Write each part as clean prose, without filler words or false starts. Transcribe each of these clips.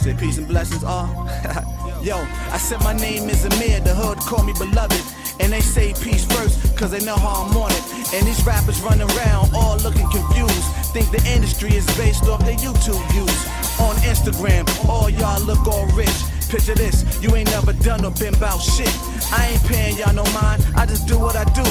Say peace and blessings all. Yo, I said my name is Amxxr, the hood call me beloved. And they say peace first, cause they know how I'm on it. And these rappers running around all looking confused. Think the industry is based off their YouTube views. On Instagram, all y'all look all rich. Picture this, you ain't never done or been about shit. I ain't paying y'all no mind, I just do what I do.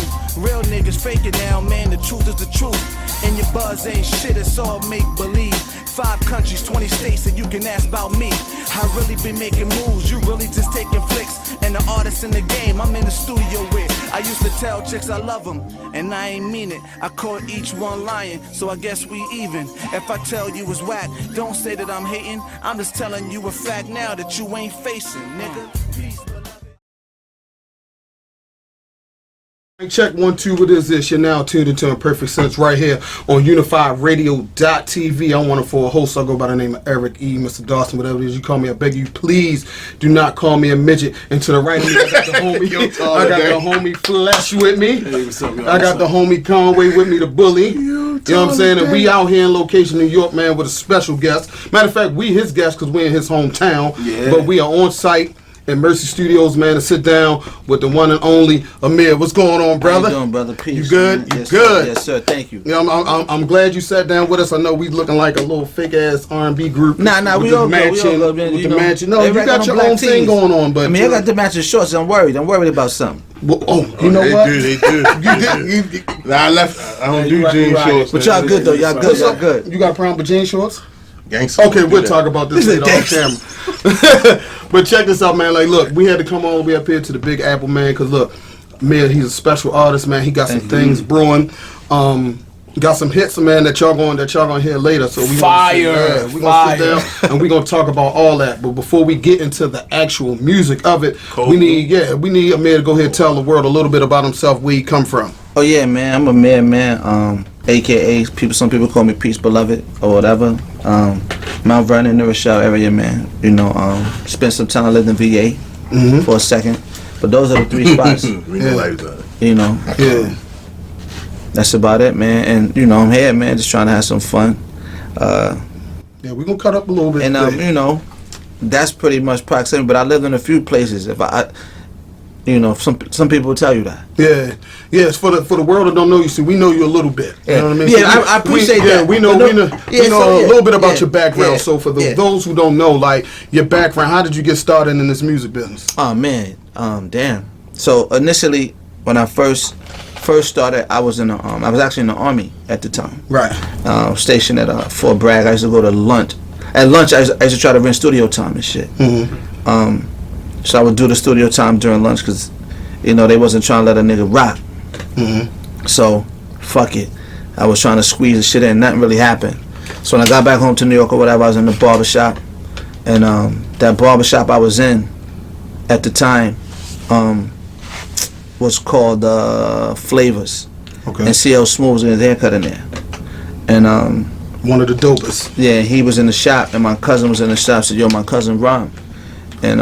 Real niggas fake it now, man, the truth is the truth. And your buzz ain't shit, it's all make believe. 5 countries, 20 states, and you can ask about me. I really been making moves, you really just taking flicks. And the artists in the game, I'm in the studio with. I used to tell chicks I love them, and I ain't mean it. I caught each one lying, so I guess we even. If I tell you it's whack, don't say that I'm hating. I'm just telling you a fact now that you ain't facing, nigga. Peace. Check 1 2, what is this? You're now tuned into Imperfect Sense right here on UnifiedRadio.tv. I'm one of 4 hosts. I go by the name of Eric E. Mr. Dawson, whatever it is you call me. I beg you, please do not call me a midget. And to the right of me, I got the homie Flesh with me. Hey, what's up, y'all? I got the homie Conway with me, the bully. You know what I'm saying? And we out here in location New York, man, with a special guest. Matter of fact, we his guest because we're in his hometown. Yeah. But we are on site in Mercy Studios, man, to sit down with the one and only Amxxr. What's going on, brother? How you doing, brother? Peace. You good? Man. You Yes, good? Sir. Yes, sir. Thank you. Yeah, I'm glad you sat down with us. I know we looking like a little fake ass R&B group. Nah, we all good. We all good, man. With You the know, mansion. No, you they got on your black own thing tees. going on, but I mean, I got the matching shorts. I'm worried about something. Well, you know what? They do. Nah, I don't do jean shorts. But y'all good though. Y'all good. Y'all good. You got a problem with jean shorts? Gangster. Okay, we'll talk about this later on camera. But check this out, man. Like, look, we had to come all the way up here to the Big Apple, man, because look, man, he's a special artist, man. He got some things brewing. Got some hits, man, that y'all gonna hear later. So we gonna sit down and we gonna talk about all that. But before we get into the actual music of it, we need Amxxr to go ahead and tell the world a little bit about himself, where he come from. Oh yeah, man. I'm Amxxr, man. AKA some people call me Peace Beloved or whatever. Mount Vernon, New Rochelle area, man. You know, spent some time, I lived in VA for a second. But those are the 3 spots. You know. Yeah. That's about it, man. And you know, I'm here, man, just trying to have some fun. Yeah, we're gonna cut up a little bit. And you know, that's pretty much proximity. But I lived in a few places. If I you know, some people will tell you that. Yeah, it's for the world that don't know you. See, we know you a little bit. You know what I mean? Yeah, so I appreciate that. Yeah, we know a little bit about your background. Yeah, so for those who don't know, like your background, how did you get started in this music business? Oh man, damn. So initially, when I first started, I was I was actually in the Army at the time. Right. Stationed at Fort Bragg. I used to go to lunch. At lunch, I used to try to rent studio time and shit. So I would do the studio time during lunch because, you know, they wasn't trying to let a nigga rock. So, fuck it. I was trying to squeeze the shit in. Nothing really happened. So when I got back home to New York or whatever, I was in the barbershop. And that barbershop I was in at the time was called Flavors. Okay. And CL Smooth was in his haircut in there. And one of the dopest. Yeah, he was in the shop and my cousin was in the shop. Said, yo, my cousin Ron. And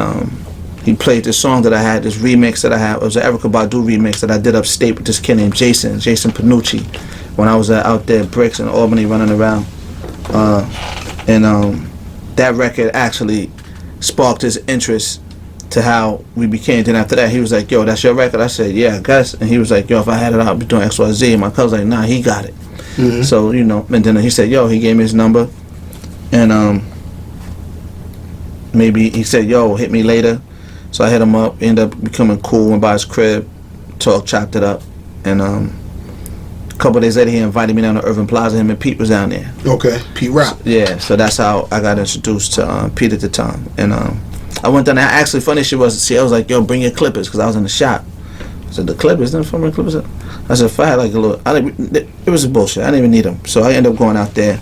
he played this song that I had, this remix that I had. It was an Erykah Badu remix that I did upstate with this kid named Jason Panucci, when I was out there at Bricks in Albany running around. That record actually sparked his interest to how we became. Then after that, he was like, yo, that's your record? I said, yeah, I guess. And he was like, yo, if I had it, I'd be doing XYZ. And my cousin was like, nah, he got it. So, you know, and then he said, yo, he gave me his number. And maybe he said, yo, hit me later. So I hit him up, ended up becoming cool, went by his crib, chopped it up. And a couple of days later, he invited me down to Irving Plaza. Him and Pete was down there. Okay, Pete Rap. Yeah, so that's how I got introduced to Pete at the time. And I went down there. Actually, funny shit was, I was like, yo, bring your clippers, because I was in the shop. I said, the clippers? Then from the clippers? I said, if I had like a little, it was a bullshit. I didn't even need them. So I ended up going out there.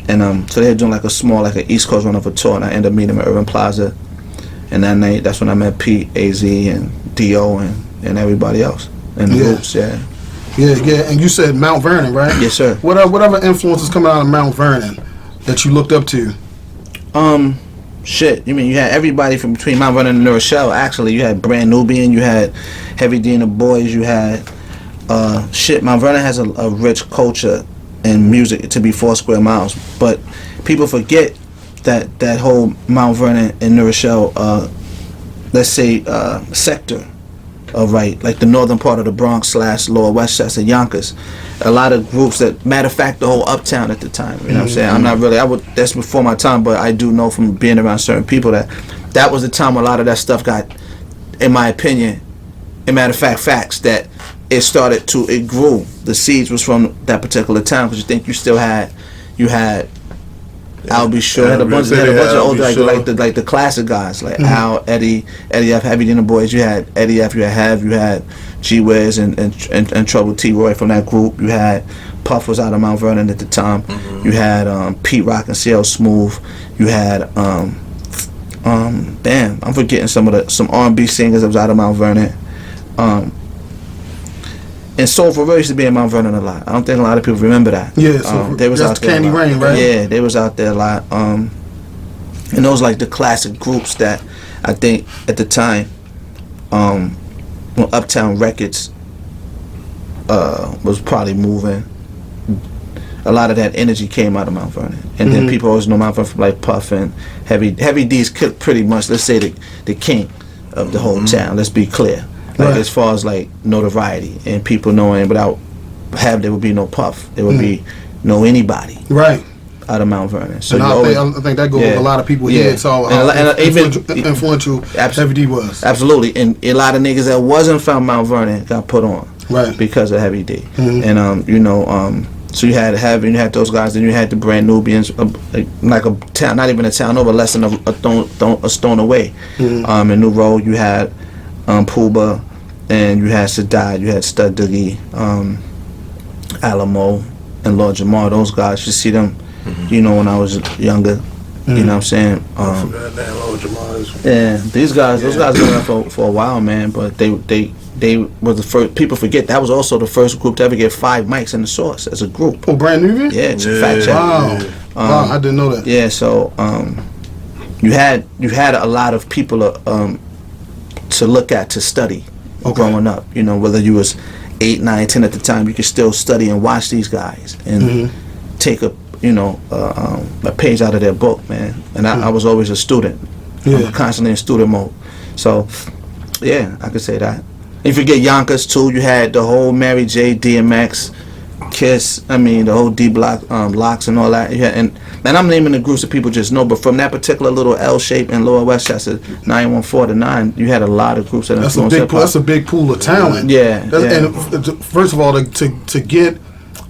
And so they were doing like a small, like an East Coast run of a tour, and I ended up meeting them at Irving Plaza. And that night, that's when I met Pete, AZ, and D.O., and everybody else. And the Roots, Yeah, and you said Mount Vernon, right? Yes, sir. Whatever influences coming out of Mount Vernon that you looked up to? Shit, you mean you had everybody from between Mount Vernon and New Rochelle. Actually, you had Brand Nubian, you had Heavy D and the Boys, you had Mount Vernon has a rich culture and music to be 4 square miles, but people forget that whole Mount Vernon and New Rochelle, let's say sector, right, like the northern part of the Bronx / Lower Westchester, Yonkers, a lot of groups that, matter of fact, the whole Uptown at the time. You know what I'm saying? I'm not really, that's before my time, but I do know from being around certain people that was the time a lot of that stuff got, in my opinion, in matter of fact, facts, that it grew. The seeds was from that particular town, because you still had I'll be sure had a bunch of older like the classic guys like Al, Eddie F, Heavy Dinner Boys. You had Eddie F, you had Hev, you had G Wiz and Trouble T Roy from that group. You had Puff was out of Mount Vernon at the time. You had Pete Rock and CL Smooth. You had damn, I'm forgetting some R&B singers that was out of Mount Vernon. And Soulful Rose used to be in Mount Vernon a lot. I don't think a lot of people remember that. Yeah, so they was out there Candy Rain, right? Yeah, they was out there a lot. And those like the classic groups that I think at the time, when Uptown Records was probably moving, a lot of that energy came out of Mount Vernon. And then people always know Mount Vernon from like Puff and Heavy D's pretty much, let's say, the king of the whole town. Let's be clear. Like as far as like notoriety and people knowing, without there would be no Puff, there would be no anybody out of Mount Vernon. So and I think that goes with a lot of people here. So influential Heavy D was. Absolutely, and a lot of niggas that wasn't from Mount Vernon got put on because of Heavy D. And so you had Heavy, and you had those guys, then you had the Brand Nubians, like a town, not even a town over, less than a stone away. In New Road, you had Pooba, and you had Sadat, you had Stud Doogie, Alamo, and Lord Jamar. Those guys, you see them, when I was younger. You know what I'm saying? Yeah, those guys been around for a while, man. But they were the first. People forget that was also the first group to ever get 5 mics in the Source as a group. Oh, Brand Nubian? Yeah, it's a fact check. Wow, I didn't know that. Yeah, so you had a lot of people to look at, to study growing up. Whether you was 8, 9, 10 at the time, you could still study and watch these guys and take a page out of their book, man. And I was always a student. I'm constantly in student mode. So yeah, I could say that. If you forget Yonkers too, you had the whole Mary J, DMX, Kiss, the whole D Block, Locks and all that. And I'm naming the groups that people just know, but from that particular little L shape in Lower Westchester, 914 to 9, you had a lot of groups that influenced hip-hop. That's a big pool of talent. And first of all, to get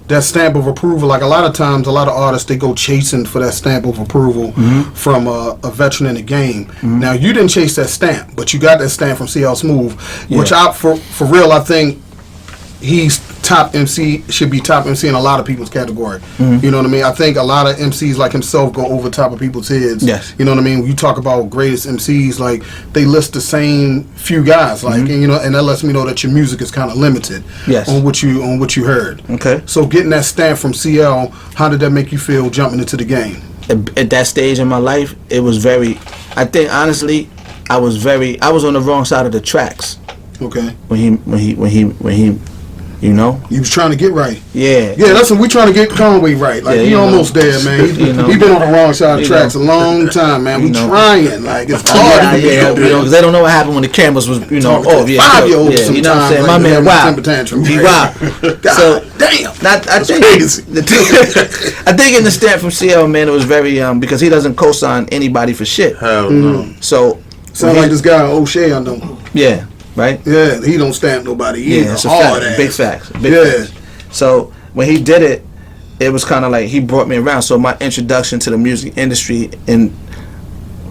that stamp of approval, like a lot of times, a lot of artists, they go chasing for that stamp of approval from a veteran in the game. Now, you didn't chase that stamp, but you got that stamp from CL Smooth, which for real, I think he's top MC, should be top MC in a lot of people's category. You know what I mean? I think a lot of MCs like himself go over top of people's heads. Yes. You know what I mean? When you talk about greatest MCs, like they list the same few guys, like and that lets me know that your music is kind of limited on what you heard. Okay. So getting that stamp from CL, how did that make you feel jumping into the game? At that stage in my life, it was I think honestly, I was on the wrong side of the tracks. Okay. When he you was trying to get right. Yeah, that's when we trying to get Conway right. Like he almost there, man. He been on the wrong side of the tracks a long time, man. We trying, like it's hard. Because they don't know what happened when the cameras was, off. 5-year-olds sometimes. You know what I'm saying? My man, wow. So damn, I think crazy. I think in the stamp from CL, man, it was very because he doesn't co-sign anybody for shit. Hell no. So sound like this guy O'Shea, I know. Yeah. Right? Yeah, he don't stamp nobody. It's a fact. Big facts. Facts. So when he did it, it was kind of like he brought me around. So my introduction to the music industry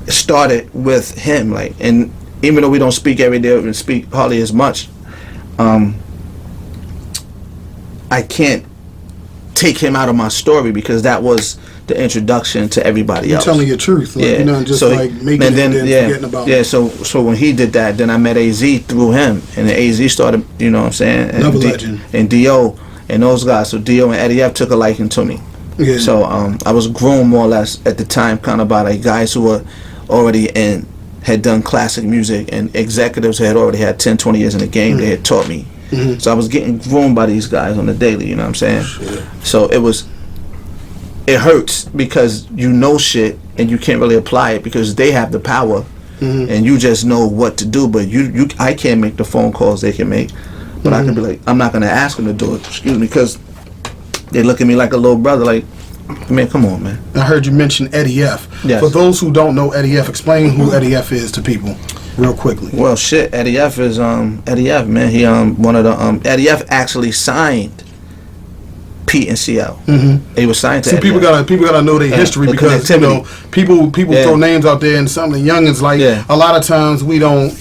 started with him. Like, and even though we don't speak every day and speak hardly as much, I can't take him out of my story because that was the introduction to everybody else. You're telling your truth, like, you're not just making it and forgetting about it. So when he did that, then I met AZ through him, and then AZ started, you know what I'm saying? Another legend. And D.O. and those guys. So D.O. and Eddie F took a liking to me. Yeah. So I was groomed more or less at the time kind of by like guys who were already had done classic music, and executives who had already had 10, 20 years in the game. They had taught me. So I was getting groomed by these guys on the daily, you know what I'm saying? So it hurts because you know shit and you can't really apply it because they have the power, and you just know what to do. But I can't make the phone calls they can make, but I can be like, I'm not gonna ask them to do it. Excuse me, because they look at me like a little brother. Like, man, come on, man. I heard you mention Eddie F. Yes. For those who don't know Eddie F, explain who Eddie F is to people, real quickly. Well, shit, Eddie F is Eddie F, man. He one of the Eddie F actually signed Pete and CL. He was signed to. See, people gotta know their history, the because people throw names out there, and some of the youngins, like, a lot of times we don't,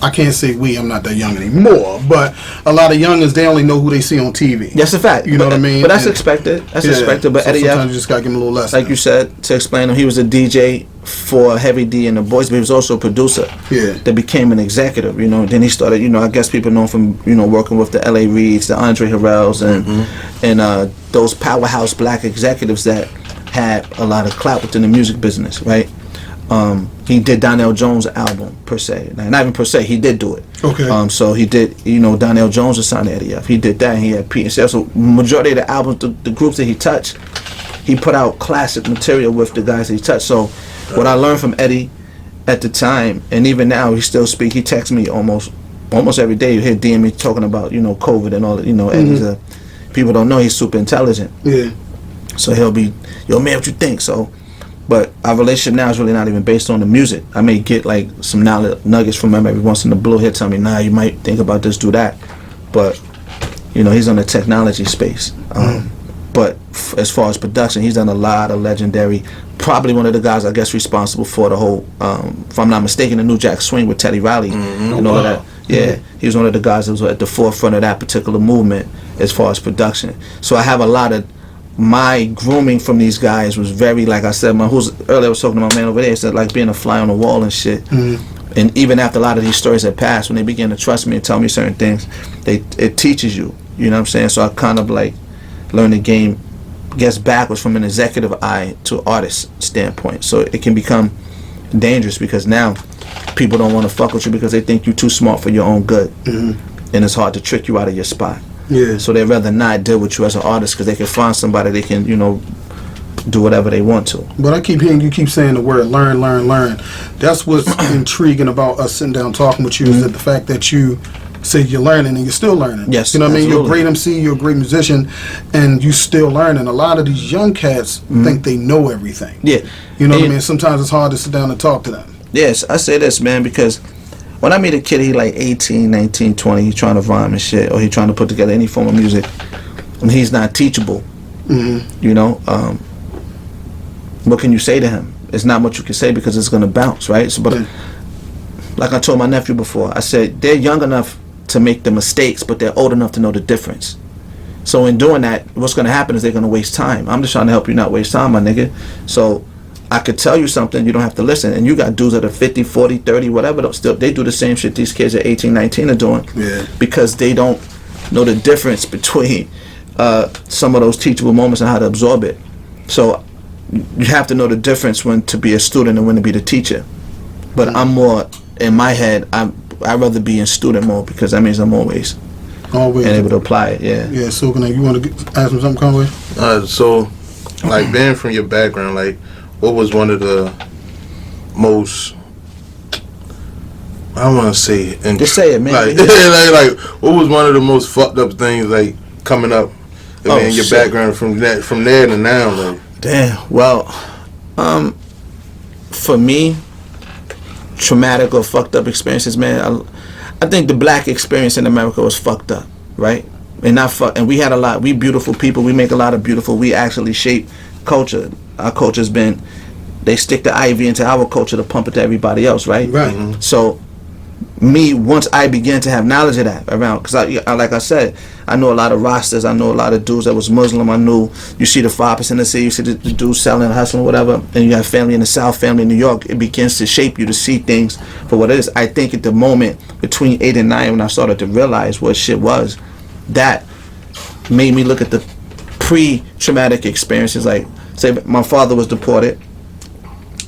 I can't say we, I'm not that young anymore, but a lot of youngins, they only know who they see on TV. That's a fact. You know what I mean? But that's expected. That's expected. But so Eddie sometimes F, you just gotta give him a little lesson. like you said, to explain him, he was a DJ for Heavy D and the Boys, but he was also a producer. Yeah. That became an executive. Then he started. I guess people know him from working with the L.A. Reeds, the Andre Harrells, and those powerhouse black executives that had a lot of clout within the music business, right? He did Donnell Jones' album, per se. Not even per se, he did do it. Okay. So he did, Donnell Jones was signed to Eddie F. He did that, and he had Pete and CL. So majority of the albums, the groups that he touched, he put out classic material with the guys that he touched. So what I learned from Eddie at the time, and even now, he still speaks. He texts me almost every day. You hear DM me talking about, COVID and all that. Eddie's people don't know he's super intelligent. Yeah. So he'll be, yo, man, what you think? So, but our relationship now is really not even based on the music. I may get like some nuggets from him every once in a blue. He'll tell me, nah, you might think about this, do that. But, he's on the technology space. But as far as production, he's done a lot of legendary, probably one of the guys, I guess, responsible for the whole, if I'm not mistaken, the New Jack Swing with Teddy Riley and all of that. Yeah, he was one of the guys that was at the forefront of that particular movement as far as production. So I have a lot of, my grooming from these guys was very, like I said, earlier I was talking to my man over there, he said, like being a fly on the wall and shit. And even after a lot of these stories had passed, when they began to trust me and tell me certain things, it teaches you, you know what I'm saying? So I kind of like learned the game, gets backwards from an executive eye to artist standpoint. So it can become dangerous because now people don't want to fuck with you because they think you're too smart for your own good. And it's hard to trick you out of your spot. Yeah. So they'd rather not deal with you as an artist because they can find somebody they can, do whatever they want to. But I keep hearing you keep saying the word learn. That's what's intriguing about us sitting down talking with you, is that the fact that you say you're learning and you're still learning. Yes, you know what I mean? You're a absolutely. great MC, you're a great musician, and you still learning. A lot of these young cats think they know everything. Yeah. You know what I mean? Sometimes it's hard to sit down and talk to them. Yes, I say this, man, because when I meet a kid, he like 18, 19, 20, he's trying to rhyme and shit, or he's trying to put together any form of music, and he's not teachable, what can you say to him? It's not much you can say because it's going to bounce, right? So, but like I told my nephew before, I said, they're young enough to make the mistakes, but they're old enough to know the difference. So in doing that, what's going to happen is they're going to waste time. I'm just trying to help you not waste time, my nigga. So I could tell you something, you don't have to listen. And you got dudes that are 50, 40, 30, whatever, still they do the same shit these kids at 18, 19 are doing. Yeah. Because they don't know the difference between some of those teachable moments and how to absorb it. So you have to know the difference when to be a student and when to be the teacher. But I'm more, in my head, I'd rather be in student mode because that means I'm always and able to apply it, Yeah, so you want to ask him something, Conway? So, like, being from your background, like, what was one of the most, I don't want to say it. Just say it, man. Like, what was one of the most fucked up things, like, coming up in your background from there to now, like? Damn. Well, for me, traumatic or fucked up experiences, man, I think the black experience in America was fucked up, right? And we had a lot. We beautiful people. We make a lot of beautiful. We actually shape culture. Our culture's been, they stick the IV into our culture to pump it to everybody else, right? Right. So me, once I began to have knowledge of that around, because I like I said, I know a lot of rosters, I know a lot of dudes that was Muslim. I knew, you see the 5% of the you see the dudes selling, hustling, whatever, and you have family in the South, family in New York. It begins to shape you to see things for what it is. I think at the moment between 8 and 9, when I started to realize what shit was, that made me look at the pre-traumatic experiences. Like, say my father was deported,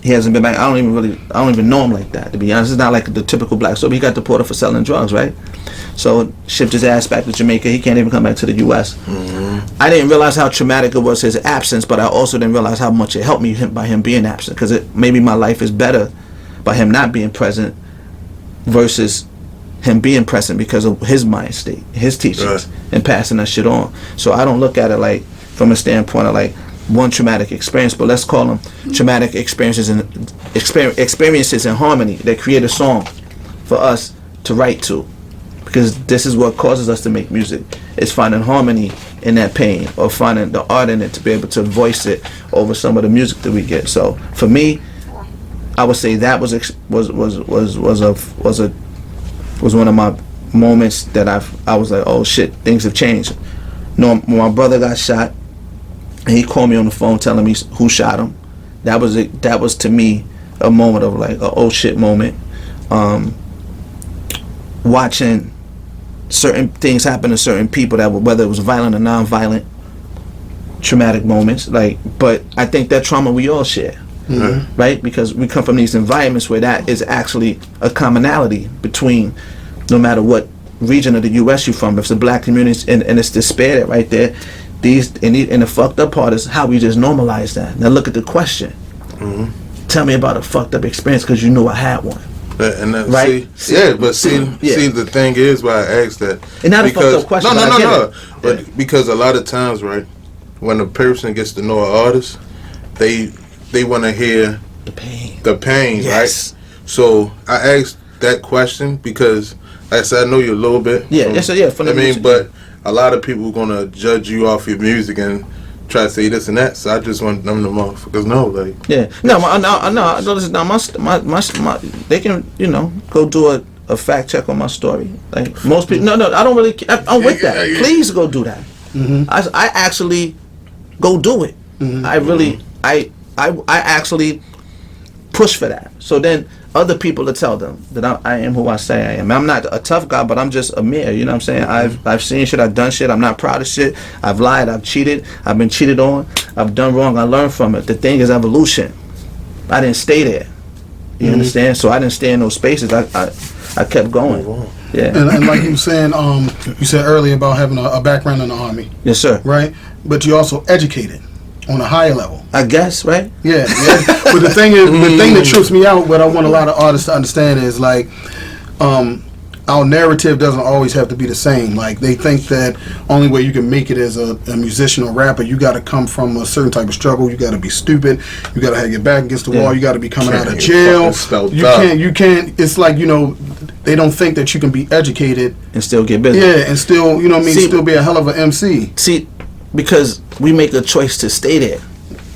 He hasn't been back. I don't even know him like that, to be honest. It's not like the typical black sober. He got deported for selling drugs, right? So shipped his ass back to Jamaica. He can't even come back to the U.S. I didn't realize how traumatic it was, his absence, but I also didn't realize how much it helped me by him being absent, because maybe my life is better by him not being present versus him being present because of his mind state, his teachings, and passing that shit on. So I don't look at it like from a standpoint of like one traumatic experience, but let's call them traumatic experiences and experiences in harmony that create a song for us to write to, because this is what causes us to make music. It's finding harmony in that pain, or finding the art in it to be able to voice it over some of the music that we get. So for me, I would say that was one of my moments that I was like, oh shit, things have changed. No, when my brother got shot, and he called me on the phone telling me who shot him. That was to me a moment of like a oh shit moment. Watching certain things happen to certain people that whether it was violent or non-violent, traumatic moments. Like, but I think that trauma we all share, right? Because we come from these environments where that is actually a commonality between, no matter what region of the U.S. you're from. If it's a black community and it's despair right there. And the fucked up part is how we just normalize that. Now look at the question. Tell me about a fucked up experience, because you knew I had one. And then, right? See, the thing is why I asked that. And not a fucked up question. No. But because a lot of times, right, when a person gets to know an artist, they want to hear the pain. Yes. Right? So I asked that question because, like I said, I know you a little bit. But a lot of people are gonna judge you off your music and try to say this and that. So I just want them to motherfuckers know, like. Yeah. No. Listen, now my they can go do a fact check on my story. Like most people. No. I don't really. I'm with that. Please go do that. I actually go do it. I really. I actually push for that. So then other people to tell them that I am who I say I am. I'm not a tough guy, but I'm just a mere. You know what I'm saying? I've seen shit. I've done shit. I'm not proud of shit. I've lied. I've cheated. I've been cheated on. I've done wrong. I learned from it. The thing is evolution. I didn't stay there. You understand? So I didn't stay in those spaces. I kept going. Yeah. And like you were saying, you said earlier about having a background in the Army. Yes, sir. Right? But you also educated on a higher level, I guess, right? Yeah. But the thing is, the thing that trips me out, what I want a lot of artists to understand is like, our narrative doesn't always have to be the same. Like they think that only way you can make it as a musician or rapper, you got to come from a certain type of struggle. You got to be stupid. You got to have your back against the wall. You got to be coming out of jail. You can't. It's like they don't think that you can be educated and still get business. Yeah, and still still be a hell of an MC. See. Because we make a choice to stay there.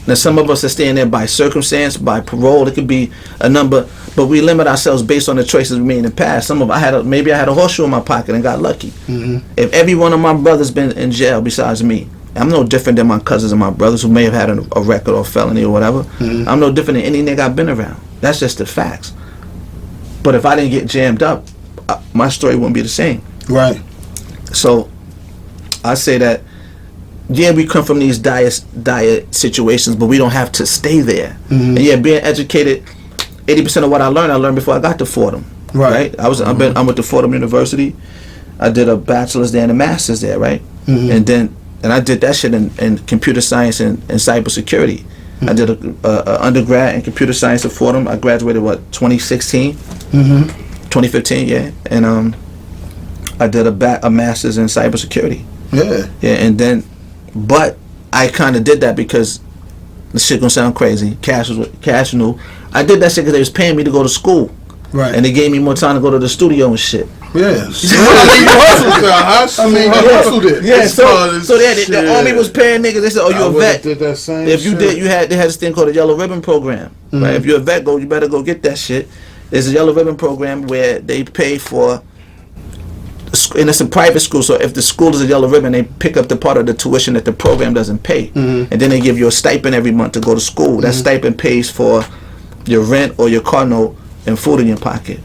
Now some of us are staying there by circumstance, by parole. It could be a number, but we limit ourselves based on the choices we made in the past. I had a horseshoe in my pocket and got lucky. If every one of my brothers been in jail besides me, I'm no different than my cousins and my brothers who may have had a record or felony or whatever. I'm no different than any nigga I've been around. That's just the facts. But if I didn't get jammed up, my story wouldn't be the same. Right. So I say that. Yeah, we come from these dire situations, but we don't have to stay there. And yeah, being educated, 80% of what I learned before I got to Fordham. Right. I'm with the Fordham University. I did a bachelor's there and a master's there, right? And I did that shit in computer science and cybersecurity. I did a undergrad in computer science at Fordham. I graduated 2016, 2015, yeah. And I did a master's in cybersecurity. Yeah, and then. But I kind of did that because the shit gonna sound crazy. Cash knew. I did that shit because they was paying me to go to school. Right. And they gave me more time to go to the studio and shit. Yeah. You hustled it. Yeah. So the Army was paying niggas. They said, "Oh, you a vet? Did that same if you shit. did, they had this thing called a Yellow Ribbon Program. Right. If you're a vet, you better go get that shit. There's a Yellow Ribbon Program where they pay for. And it's a private school, so if the school is a Yellow Ribbon, they pick up the part of the tuition that the program doesn't pay, and then they give you a stipend every month to go to school. That stipend pays for your rent or your car note and food in your pocket.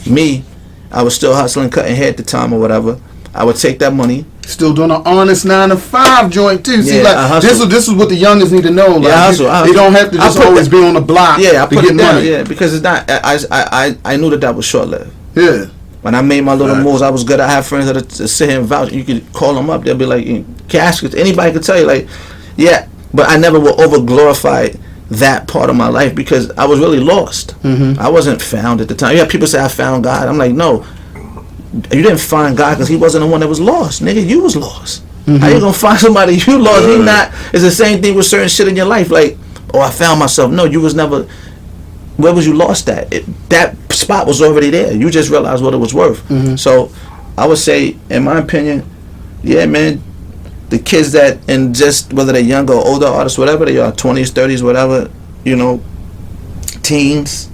Me, I was still hustling, cutting hair at the time or whatever. I would take that money, Still doing an honest 9-to-5 joint too. See, like this is what the youngest need to know. Like, I hustle. They don't have to just always be on the block. Yeah, I put it down. Yeah, because it's not. I knew that was short lived. Yeah. When I made my little moves, I was good. I have friends that sit here and vouch. You could call them up. They'll be like, caskets. Anybody could tell you, like, yeah. But I never will over glorify that part of my life because I was really lost. I wasn't found at the time. Yeah, people say I found God. I'm like, no, you didn't find God because He wasn't the one that was lost, nigga. You was lost. How you gonna find somebody you lost? He not. It's the same thing with certain shit in your life. Like, oh, I found myself. No, you was never. Where was you lost at? That spot was already there. You just realized what it was worth. So, I would say, in my opinion, yeah, man. The kids that, and just whether they're younger or older artists, whatever they are, 20s, 30s, whatever, you know, teens,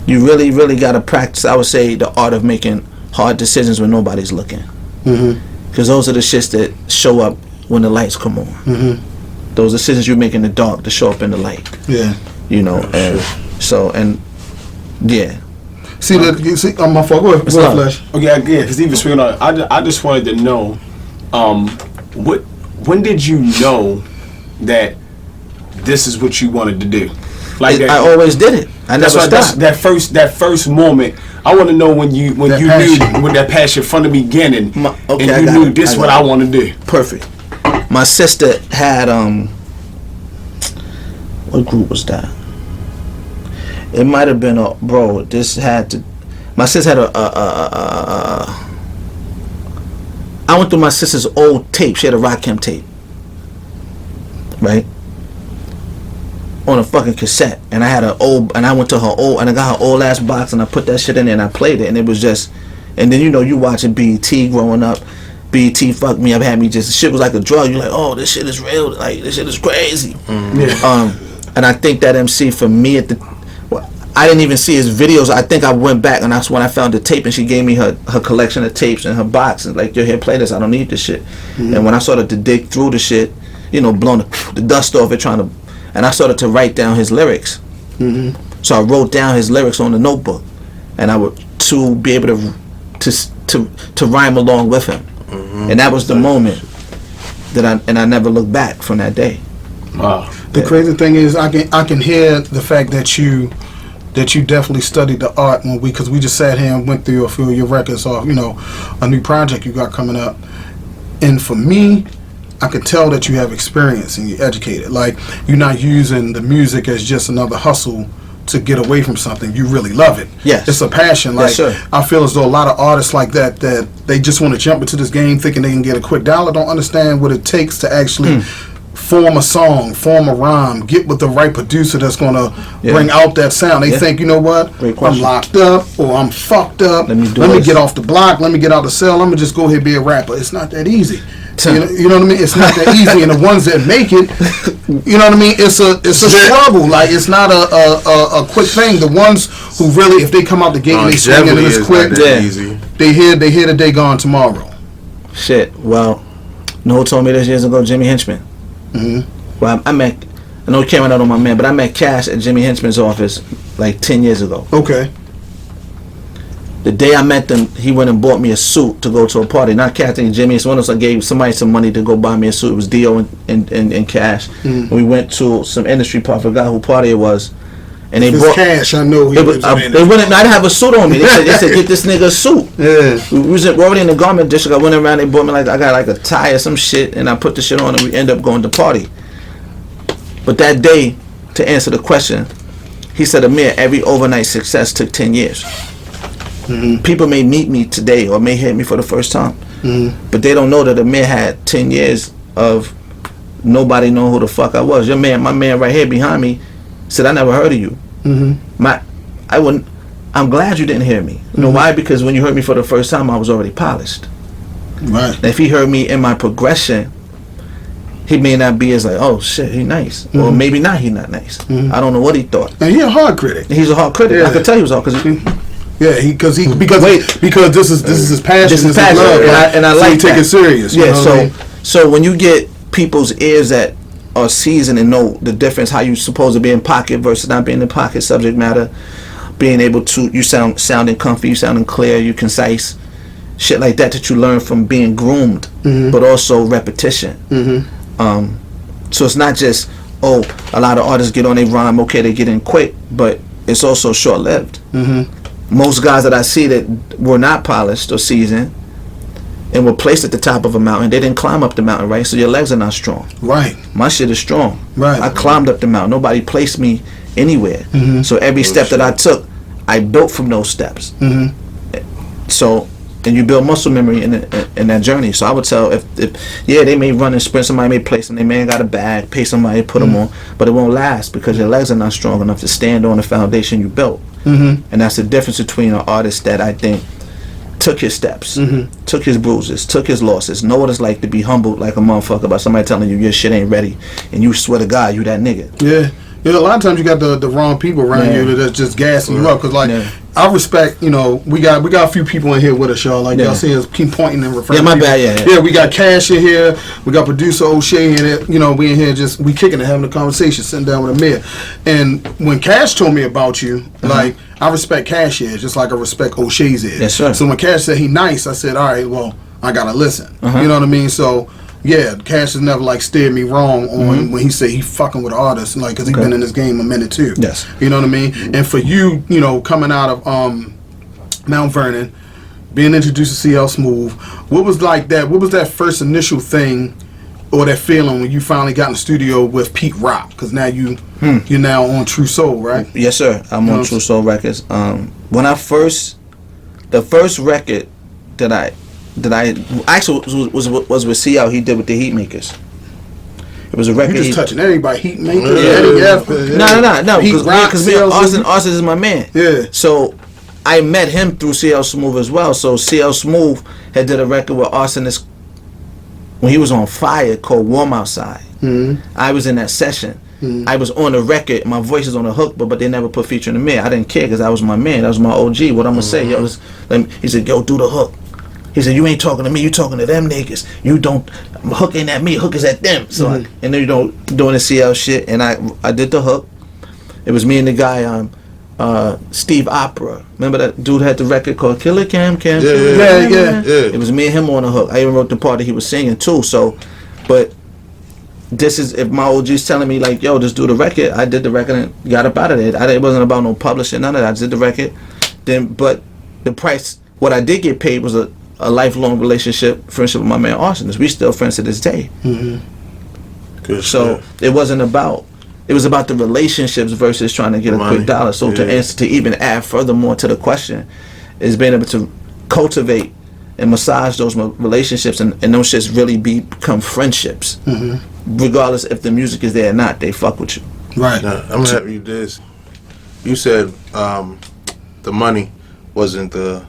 you really, really got to practice, I would say, the art of making hard decisions when nobody's looking. Because those are the shits that show up when the lights come on. Those decisions you make in the dark to show up in the light. Yeah. You know, and so, and yeah. See, I'm my fault. Go ahead, Flash. Okay, yeah, because even speaking on, I just wanted to know, when did you know that this is what you wanted to do? Like I always did it. I never stopped. That first moment. I want to know when you knew with that passion from the beginning, and you knew this is what I want to do. Perfect. My sister had what group was that? It might have been my sister had I went through my sister's old tape. She had a Rakim tape, right, on a fucking cassette, and I went to her old, and I got her old ass box, and I put that shit in there, and I played it, and it was just, and then you watching BET growing up. BET fucked me up, had me just, shit was like a drug. You're like, oh, this shit is real, like this shit is crazy. And I think that MC for me I didn't even see his videos. I think I went back and that's when I found the tape, and she gave me her collection of tapes in her box, and like, yo, here, play this. I don't need this shit. And when I started to dig through the shit, blowing the dust off it, and I started to write down his lyrics. So I wrote down his lyrics on the notebook, and I would to be able to rhyme along with him. And that was the moment that I never looked back from that day. Wow. The crazy thing is, I can hear the fact that you definitely studied the art because we just sat here and went through a few of your records off, a new project you got coming up. And for me, I could tell that you have experience and you're educated. Like, you're not using the music as just another hustle to get away from something. You really love it. Yes. It's a passion. Like, yes, I feel as though a lot of artists like that they just want to jump into this game thinking they can get a quick dollar, don't understand what it takes to actually form a song, form a rhyme, get with the right producer that's going to bring out that sound. They think, you know what, I'm locked up or I'm fucked up. Let me get off the block. Let me get out the cell. Let me just go ahead and be a rapper. It's not that easy. You know what I mean? It's not that easy. And the ones that make it, you know what I mean? It's a struggle. Like, it's not a quick thing. The ones who really, if they come out the gate and they swing into this quick, they hear that they gone tomorrow. Shit. Well, you know who told me this years ago? Jimmy Henchman. Well, I know it came out on my man, but I met Cash at Jimmy Henchman's office like 10 years ago. Okay. The day I met them, he went and bought me a suit to go to a party. Not Cash and Jimmy. It's one of us. I gave somebody some money to go buy me a suit. It was Dio and Cash. And we went to some industry party. I forgot who party it was. And they brought Cash. I know he was. I didn't have a suit on me. They said get this nigga a suit. Yeah. We was already in the garment district. I went around. They bought me I got like a tie or some shit, and I put the shit on, and we end up going to party. But that day, to answer the question, he said, Amir, every overnight success took 10 years. People may meet me today or may hear me for the first time, but they don't know that Amir had 10 years of nobody knowing who the fuck I was. My man right here behind me said, I never heard of you. I'm glad you didn't hear me. You know why? Because when you heard me for the first time, I was already polished. Right. And if he heard me in my progression, he may not be as like, oh shit, he nice, or maybe not. He not nice. I don't know what he thought. And he a hard critic. He's a hard critic. Yeah. I could tell he was hard because because this is his passion. This is passion, love, and I like so take it serious. Yeah. So when you get people's ears that are seasoned and know the difference, how you supposed to be in pocket versus not being in pocket, subject matter, being able to, you sounding comfy, you sounding clear, you concise, shit like that you learn from being groomed, but also repetition. So it's not just, a lot of artists get on a rhyme, okay, they get in quick, but it's also short-lived. Most guys that I see that were not polished or seasoned and were placed at the top of a mountain, they didn't climb up the mountain, right? So your legs are not strong. Right. My shit is strong. Right. I climbed up the mountain. Nobody placed me anywhere. So every step that I took, I built from those steps. So, and you build muscle memory in that journey. So I would tell if they may run and sprint, somebody may place them, they may got a bag, pay somebody, put them on, but it won't last because your legs are not strong enough to stand on the foundation you built. And that's the difference between an artist that I think took his steps, took his bruises, took his losses, know what it's like to be humbled like a motherfucker by somebody telling you your shit ain't ready, and you swear to God you that nigga. Yeah. You know, a lot of times you got the wrong people around you that's just gassing you up. Cause like, I respect, you know, we got a few people in here with us, y'all. Like y'all see us keep pointing and referring. Yeah, my bad. Yeah, we got Cash in here. We got producer O'Shea in it. You know, we in here we kicking and having a conversation, sitting down with Amir. And when Cash told me about you, like I respect Cash here, just like I respect O'Shea's here. Yes, sir. So when Cash said he nice, I said, all right, well, I gotta listen. You know what I mean? So. Yeah, Cash has never like steered me wrong on when he said he fucking with artists, like, cause he been in this game a minute too. Yes, you know what I mean. And for you, you know, coming out of Mount Vernon, being introduced to CL Smooth, what was like that? What was that first initial thing or that feeling when you finally got in the studio with Pete Rock? Cause now you're now on True Soul, right? Yes, sir. I'm on True Soul Records. When the first record that I actually was with CL. He did with the Heatmakers. It was a record. You just touching everybody. Heatmakers. No. Because Austin is my man. Yeah. So I met him through CL Smooth as well. So CL Smooth had did a record with Austin when he was on fire called Warm Outside. I was in that session. I was on the record. My voice is on the hook, but they never put featuring me. I didn't care because that was my man. That was my OG. What I'm gonna say, yo, he said, yo, do the hook. He said, you ain't talking to me, you talking to them niggas. You don't, hook ain't at me, hook is at them. So and then doing the CL shit, and I did the hook. It was me and the guy, Steve Opera. Remember that dude had the record called Killer Cam. Yeah. It was me and him on the hook. I even wrote the part that he was singing too. So, but this is, if my OG's telling me like, yo, just do the record, I did the record and got up out of it. It wasn't about no publishing, none of that. I just did the record. But the price, what I did get paid was a lifelong friendship with my man Austin. We still friends to this day. Good so shit. it was about the relationships versus trying to get a quick dollar. So to answer, to even add furthermore to the question, is being able to cultivate and massage those relationships and those shits really become friendships. Regardless if the music is there or not, they fuck with you. Right. Now, I'm gonna have you this. You said the money wasn't the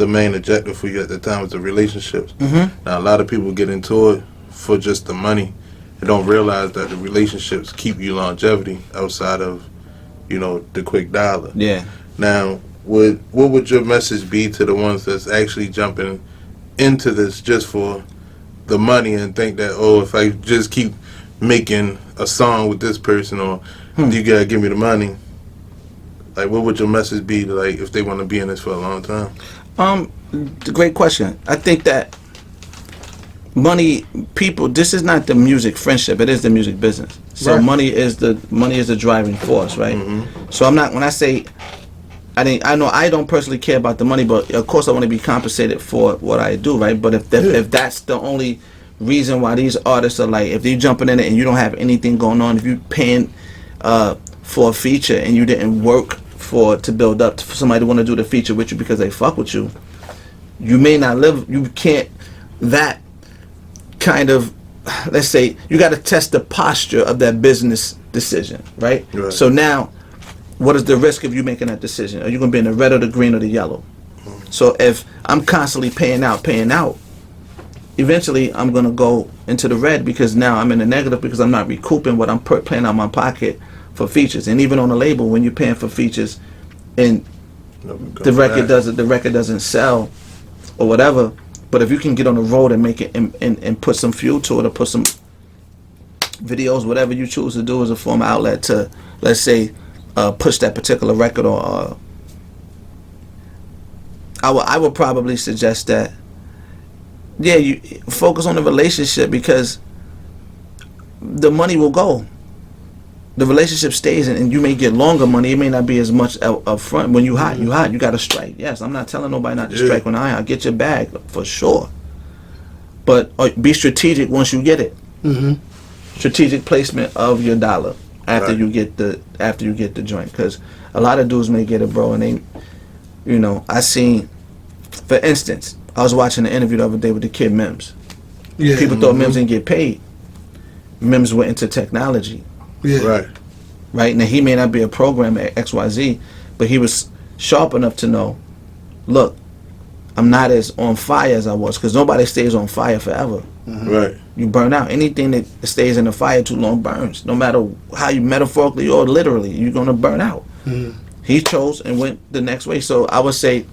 main objective for you at the time, was the relationships. Now a lot of people get into it for just the money and don't realize that the relationships keep you longevity outside of, you know, the quick dollar. Yeah. Now, what would your message be to the ones that's actually jumping into this just for the money and think that, oh, if I just keep making a song with this person, or you gotta give me the money? Like, what would your message be to, like, if they want to be in this for a long time? Great question. I think that this is not the music friendship, it is the music business. So money is the driving force, right? So I'm not, when I say, I know I don't personally care about the money, but of course I want to be compensated for what I do, right? But if that's the only reason why these artists are like, if you're jumping in it and you don't have anything going on, if you're paying for a feature and you didn't work to build up for somebody to want to do the feature with you because they fuck with you, you may not you can't, that kind of, let's say, you got to test the posture of that business decision, right? So now, what is the risk of you making that decision? Are you going to be in the red or the green or the yellow? So if I'm constantly paying out, eventually I'm going to go into the red because now I'm in the negative because I'm not recouping what I'm paying out of my pocket for features. And even on the label, when you're paying for features and the record doesn't sell or whatever, but if you can get on the road and make it and put some fuel to it, or put some videos, whatever you choose to do as a form of outlet to, let's say, push that particular record, or I would probably suggest that, yeah, you focus on the relationship, because the money will go. The relationship stays, and you may get longer money. It may not be as much up front. When you hot, you got to strike. Yes, I'm not telling nobody not to strike when I get your bag for sure. But be strategic once you get it. Mm-hmm. Strategic placement of your dollar after you get the joint, because a lot of dudes may get it, bro, and they, I seen, for instance, I was watching an interview the other day with the kid Mims. Yeah. People thought Mims didn't get paid. Mims went into technology. Yeah. Right. Now he may not be a programmer at XYZ, but he was sharp enough to know, look, I'm not as on fire as I was, because nobody stays on fire forever. Mm-hmm. Right. You burn out. Anything that stays in the fire too long burns. No matter how you metaphorically or literally, you're gonna burn out. Mm-hmm. He chose and went the next way. So I would say,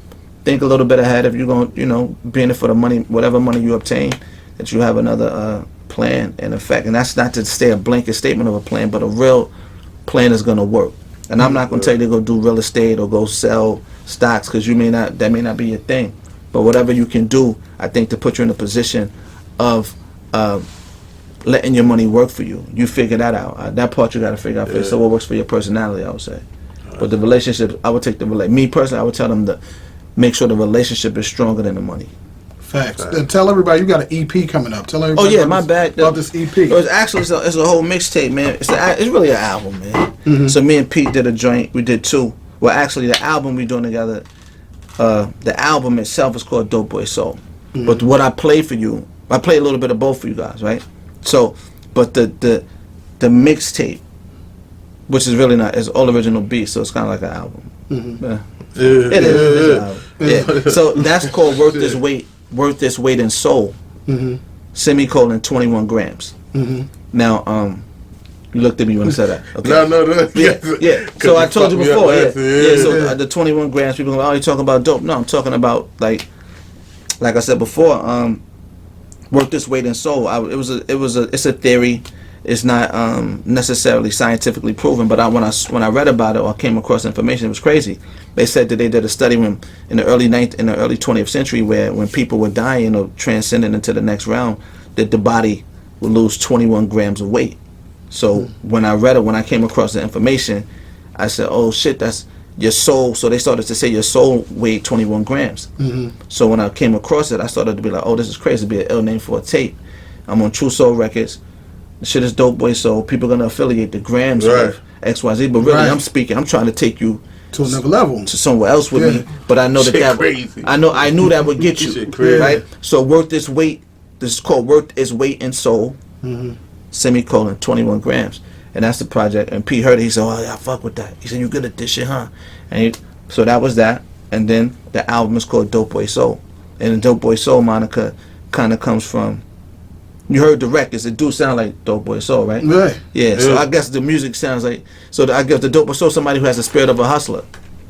think a little bit ahead. If you're gonna, be in it for the money, whatever money you obtain, that you have another plan in effect. And that's not to say a blanket statement of a plan, but a real plan is gonna work. And I'm not gonna tell you to go do real estate or go sell stocks, because that may not be your thing. But whatever you can do, I think, to put you in a position of letting your money work for you. You figure that out. That part you got to figure out. So what works for your personality, I would say. But the relationship, I would take me personally, I would tell them to make sure the relationship is stronger than the money. Facts. Tell everybody you got an EP coming up. Tell everybody. About this EP. It's actually it's a whole mixtape, man. It's really an album, man. Mm-hmm. So me and Pete did a joint. We did two. Well, actually, the album we doing together. The album itself is called Dope Boy Soul. Mm-hmm. But what I play for you, I play a little bit of both for you guys, right? So, but the mixtape, which is really not, it's all original beats, so it's kind of like an album. Mm-hmm. It is an album. Yeah. So that's called Worth This Weight in Soul. Mm-hmm. Semicolon 21 grams. Mm-hmm. Now, you looked at me when I said that. Okay. No. Yeah. So I told you before. So the 21 grams, people go, oh, you talking about dope? No, I'm talking about like I said before. Worth this weight in soul. It's a theory. It's not necessarily scientifically proven. But when I read about it or came across information, it was crazy. They said that they did a study in the early 20th century where when people were dying or transcending into the next realm, that the body would lose 21 grams of weight. So when I came across the information, I said, oh shit, that's your soul. So they started to say your soul weighed 21 grams. Mm-hmm. So when I came across it, I started to be like, oh, this is crazy. It'd be an ill name for a tape. I'm on True Soul Records. The shit is Dope Boy Soul. People are going to affiliate the grams with XYZ. But really, I'm trying to take you to another level, to somewhere else with me. But I know that crazy. I knew that would get you. Right? So Worth This Weight. This is called Worth Its Weight in Soul. Mm-hmm. Semicolon 21 grams, and that's the project. And Pete heard it. He said, "Oh yeah, I fuck with that." He said, "You good at this shit, huh?" And so that was that. And then the album is called Dope Boy Soul, and the Dope Boy Soul moniker kind of comes from. You heard the records; it do sound like Dope Boy Soul, right? Right. Yeah. So I guess the music sounds like. So I guess the Dope Boy Soul, somebody who has the spirit of a hustler.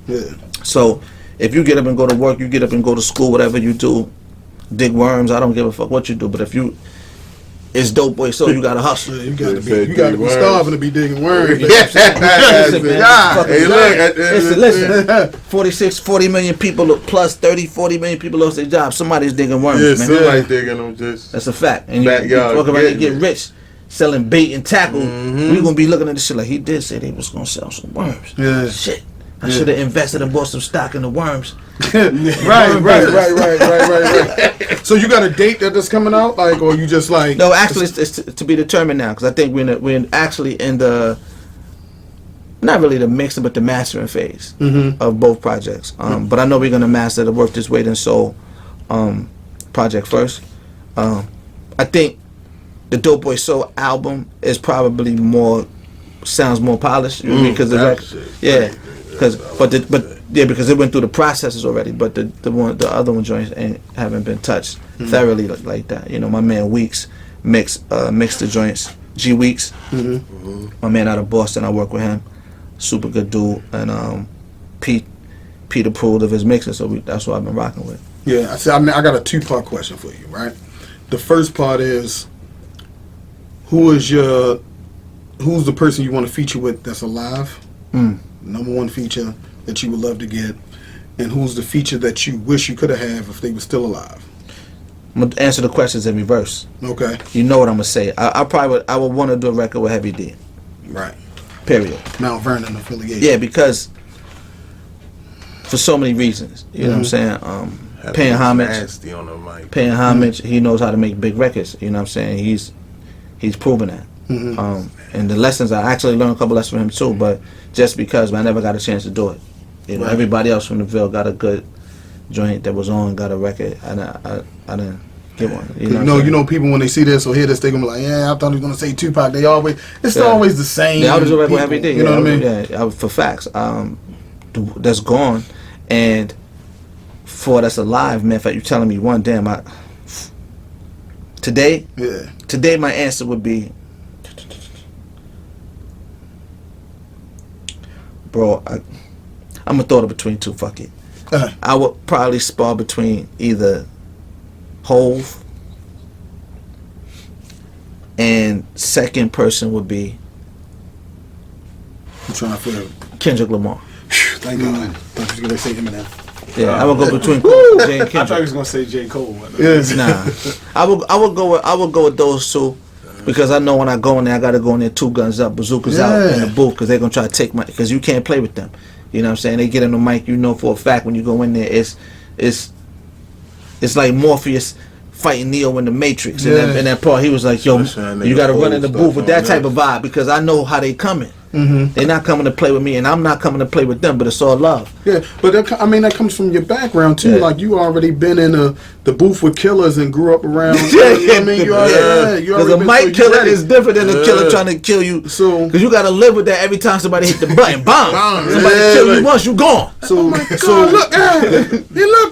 Yeah. So if you get up and go to work, you get up and go to school, whatever you do, dig worms. I don't give a fuck what you do, but if you it's Dope Boy Soul, you gotta hustle. Yeah, you gotta be starving to be digging worms. Listen, 40 million people plus 40 million people lost their jobs. Somebody's digging worms, man. Somebody's digging them just. That's a fact. And you talk about they get rich selling bait and tackle. Mm-hmm. We gonna be looking at this shit like he did say they was gonna sell some worms. Yeah. Shit. I should have invested and bought some stock in the worms. Right. So you got a date that's coming out, like, or you just like? No, actually, it's to be determined now, because I think we're actually in the not really the mixing, but the mastering phase of both projects. But I know we're gonna master the Worth This Weight in Soul project first. I think the Dope Boy Soul album is probably sounds more polished because the because it went through the processes already, but the other one joints haven't been touched thoroughly like that. You know, my man Weeks mixed the joints. G Weeks, my man out of Boston, I work with him, super good dude, and Pete approved of his mixing, so that's what I've been rocking with. Yeah, I got a 2-part question for you, right? The first part is, who's the person you want to feature with that's alive? number one feature that you would love to get, and who's the feature that you wish you could have had if they were still alive? I'm gonna answer the questions in reverse. Okay. You know what I'm gonna say. I would want to do a record with Heavy D. Right. Period. Mount Vernon affiliation. Yeah, because for so many reasons. You know what I'm saying? Paying homage. Nasty on the mic. Paying homage. He knows how to make big records. You know what I'm saying? He's proven that. And the lessons, I actually learned a couple lessons from him too, but just because I never got a chance to do it. You know, everybody else from the Ville got a good joint that was on, got a record, and I didn't get one. You know, people when they see this or hear this, they gonna be like, yeah, I thought he was gonna say Tupac. It's always the same. Yeah, I was a record with Heavy D. You know what I mean? Yeah, for facts. That's gone, and for that's alive, man. In fact, you're telling me one damn. Today my answer would be, bro, I'm gonna throw it between two. Fuck it. I would probably spar between either Hove and second person would be. I'm trying to figure Kendrick Lamar. Thank God. I thought you were gonna say Eminem. Yeah, I would go between Jay and Kendrick. I thought he was gonna say J. Cole. Nah, I would go with those two. Because I know when I go in there, I gotta go in there 2 guns up, bazookas out in the booth, because they're gonna try to take my. Because you can't play with them. You know what I'm saying? They get on the mic. You know for a fact when you go in there, it's like Morpheus fighting Neo in the Matrix. In that part, he was like, "Yo, you gotta run in the booth with that type of vibe," because I know how they coming. They're not coming to play with me, and I'm not coming to play with them. But it's all love. Yeah, but that comes from your background too. Like you already been in the booth with killers and grew up around. You know what I mean, because a mic killer is different than a killer trying to kill you. So because you got to live with that every time somebody hit the button. Bomb. Somebody kill you once, you gone. So look,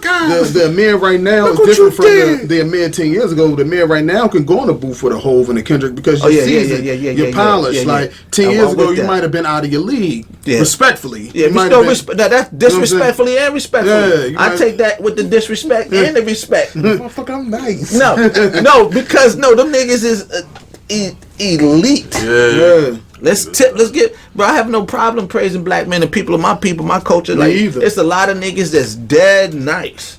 guys. The Amxxr right now is different from the Amxxr 10 years ago. The Amxxr right now can go in the booth with a Hove and a Kendrick because you're seasoned, you're polished. Like 10 years ago, you might have been out of your league. Respectfully. Yeah, that's disrespectfully and respectfully. I take that with the disrespect and the respect. Motherfucker, I'm nice. No, because them niggas is elite. Yeah. Let's get, bro. I have no problem praising black men and people, my culture. Like, it's a lot of niggas that's dead nice.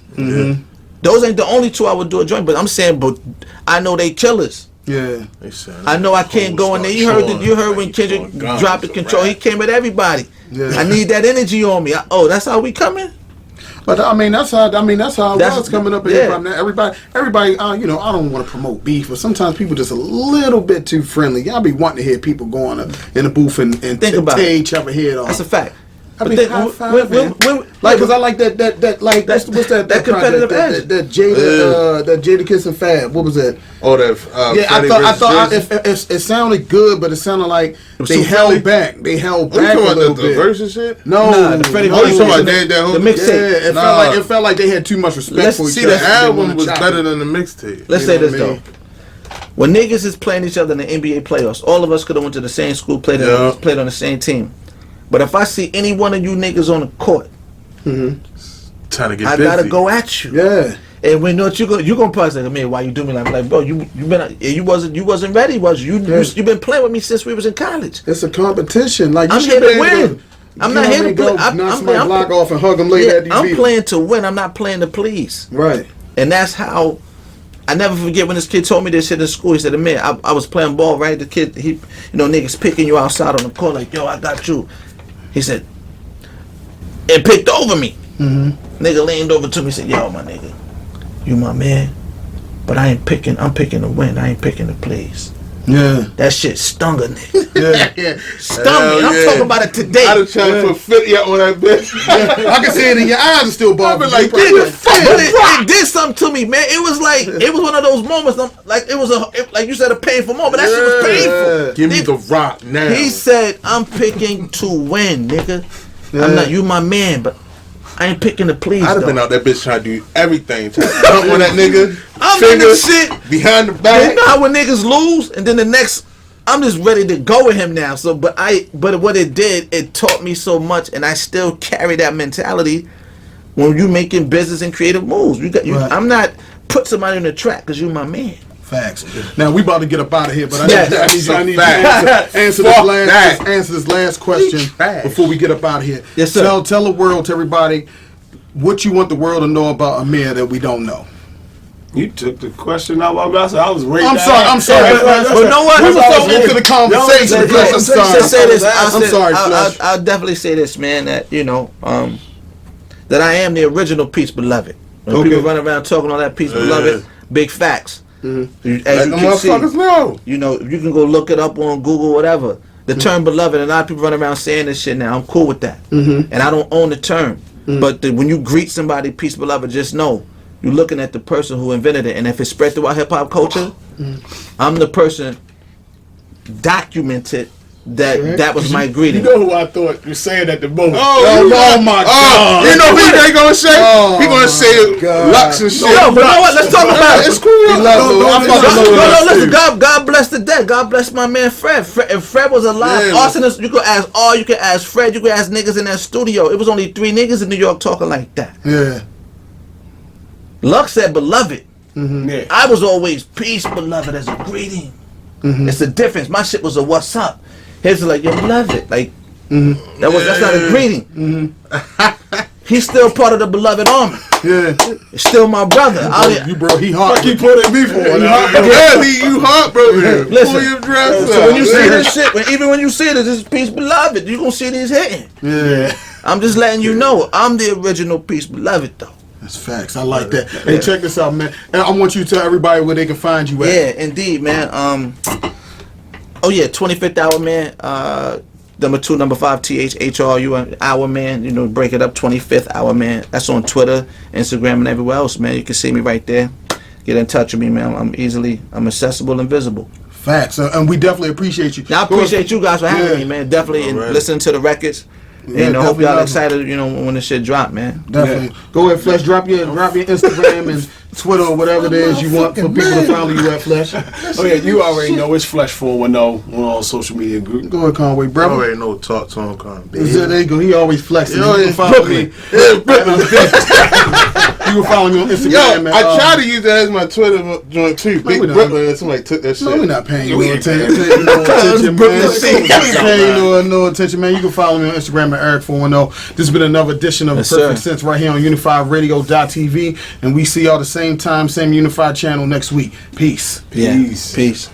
Those ain't the only 2 I would do a joint, but I'm saying, but I know they killers. Yeah, I know I can't go in there. You heard when Kendrick dropped the control. He came at everybody. Yeah. I need that energy on me. That's how we coming. But I mean, that's how it was coming up in hip hop. Now everybody. You know, I don't want to promote beef, but sometimes people just a little bit too friendly. Y'all be wanting to hear people going in the booth and think about tear each other head off. That's a fact. I mean, because I like that like what's that competitive edge. That Jada Kiss and Fab. What was that? Oh, that I thought it sounded good, but it sounded like they held back. They held back a little bit. The versus shit? No, the Freddie Versus. The mixtape. Yeah, it felt like they had too much respect for each other. See, the album was better than the mixtape. Let's say this though. When niggas is playing each other in the NBA playoffs, all of us could have went to the same school, played on the same team. But if I see any one of you niggas on the court, trying to get I busy. gotta go at you. Yeah. And when you gonna probably say, man, why you do me like bro, you wasn't ready, was you? You been playing with me since we was in college. It's a competition. Like I'm here to win. I'm not here to play. Knock my block off and hug him later. I'm playing to win. I'm not playing to please. Right. And that's how. I never forget when this kid told me this shit in school. He said, man, I was playing ball, right? The kid, niggas picking you outside on the court like, yo, I got you. He said, it picked over me. Nigga leaned over to me and said, yo, my nigga, you my man, but I'm picking to win. I ain't picking to please. Yeah. That shit stung a nigga. Yeah. Stung me. I'm talking about it today. I'd have tried to put 50 on that bitch. I can see it in your eyes. It's still bothering like, but it did something to me, man. It was like, it was one of those moments, like it was like you said, a painful moment. That shit was painful. Give me the rock now. He said, I'm picking to win, nigga. Yeah. I'm not, you my man, but I ain't picking to please. I'd have been out that bitch trying to do everything. Trying to jump on that nigga. I'm in this shit. Behind the back. You know how when niggas lose and then the next, I'm just ready to go with him now. So, but what it did, it taught me so much, and I still carry that mentality when you making business and creative moves. Right. I'm not put somebody in the track because you my man. Facts. Now we about to get up out of here, but I need to answer this last question before we get up out of here. Yes, sir. Tell the world, to everybody, what you want the world to know about Amir that we don't know. You took the question out of my mouth. I was waiting. I'm sorry. But you know what? We were so into the conversation. I'll definitely say this, man. That that I am the original Peace Beloved. When people run around talking all that Peace Beloved, big facts. Mm-hmm. As you can see, you can go look it up on Google, whatever. The term beloved, and a lot of people run around saying this shit now. I'm cool with that, and I don't own the term. But when you greet somebody, Peace Beloved, just know you're looking at the person who invented it, and if it spread throughout hip hop culture, I'm the person documented that was my greeting. You know who I thought you saying at the moment? Oh my God! You know what they gonna say? He gonna say Lux and shit. No, but you know what? Let's talk about it. It's cool. Listen. God bless the dead. God bless my man Fred. If Fred was alive, arsonist, you could ask Fred. You could ask niggas in that studio. It was only 3 niggas in New York talking like that. Yeah. Lux said beloved. Yeah. I was always peace, beloved, as a greeting. It's a difference. My shit was a what's up. His was like, yo, beloved. Like, that's not a greeting. He's still part of the beloved army. Yeah. Still my brother. He hot. He put it me for it. You hot, bro. Listen. Pull your dress So up. when you see this shit, even when you see this is Peace Beloved, you gonna see these hitting. Yeah. I'm just letting you know, I'm the original Peace Beloved, though. That's facts. I like that. Hey, check this out, man. And I want you to tell everybody where they can find you at. Yeah, indeed, man. 25th Hour, man. Number 2, number 5, THRU Hour, man. Break it up, 25th Hour, man. That's on Twitter, Instagram, and everywhere else, man. You can see me right there. Get in touch with me, man. I'm accessible and visible. Facts. And we definitely appreciate you. I appreciate you guys for having me, man. Definitely, and listening to the records. And I hope y'all excited, when the shit drop, man. Definitely. Yeah. Go ahead, Flesh. Drop your Instagram and Twitter or whatever it is you want for people to follow you at, Flesh. Oh yeah, you already know it's Flesh 410 on all social media groups. Go ahead, Conway, brother. I already know. Talk to him, Conway. There you go. He always flexing. You can follow me. You can follow me on Instagram. I try to use that as my Twitter joint too. Big Brooklyn. Somebody took that shit. No, we're not paying you no attention, no attention, man. You can follow me on Instagram at Eric410. This has been another edition of Perfect Sense right here on UnifiedRadio.tv, and we see y'all the same time, same Unified channel next week. Peace. Peace.